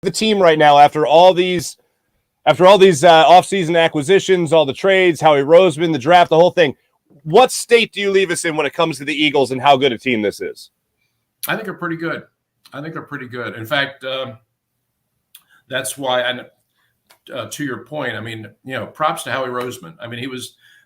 the team right now after all these offseason acquisitions, all the trades, Howie Roseman, the draft, the whole thing? What state do you leave us in when it comes to the Eagles and how good a team this is? I think they're pretty good. In fact, that's why, and to your point, I mean, props to Howie Roseman. I mean,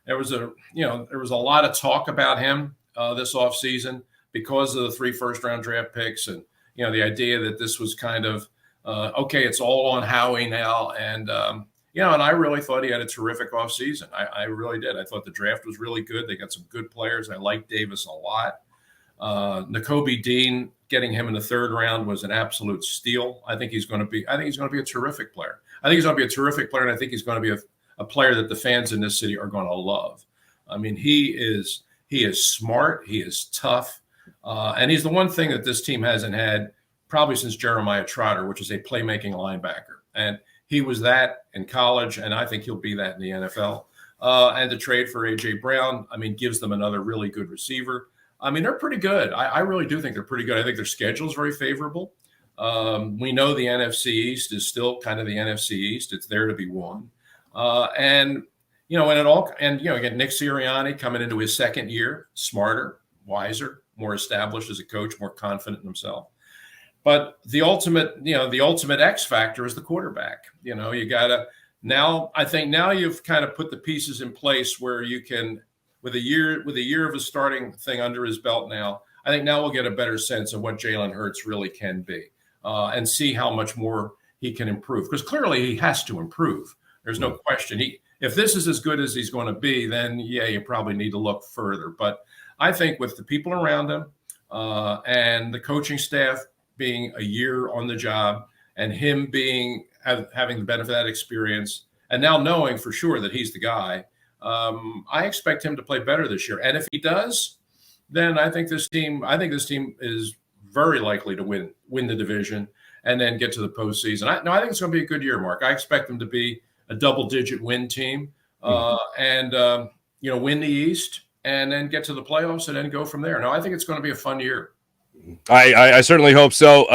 there was a lot of talk about him this offseason because of the 3 first-round draft picks, and the idea that this was kind of okay, it's all on Howie now, and and I really thought he had a terrific offseason. I really did. I thought the draft was really good. They got some good players. I like Davis a lot. Nakobe Dean, getting him in the 3rd round was an absolute steal. I think he's going to be a terrific player. And I think he's going to be a player that the fans in this city are going to love. I mean, he is smart. He is tough. And he's the one thing that this team hasn't had probably since Jeremiah Trotter, which is a playmaking linebacker. And he was that in college, and I think he'll be that in the NFL. And the trade for A.J. Brown, I mean, gives them another really good receiver. I mean, they're pretty good. I really do think they're pretty good. I think their schedule is very favorable. We know the NFC East is still kind of the NFC East. It's there to be won. Again, Nick Sirianni coming into his 2nd year, smarter, wiser, more established as a coach, more confident in himself. But the ultimate X factor is the quarterback. You got to I think now you've kind of put the pieces in place where you can, with a year of a starting thing under his belt now, I think now we'll get a better sense of what Jalen Hurts really can be and see how much more he can improve. Because clearly he has to improve. There's no question. If this is as good as he's going to be, then, you probably need to look further. But I think with the people around him and the coaching staff being a year on the job and him having the benefit of that experience and now knowing for sure that he's the guy, I expect him to play better this year. And if he does, then I think this team is very likely to win the division and then get to the postseason. I think it's going to be a good year, Mark. I expect them to be a double-digit win team and win the East and then get to the playoffs and then go from there. No, I think it's going to be a fun year. I certainly hope so.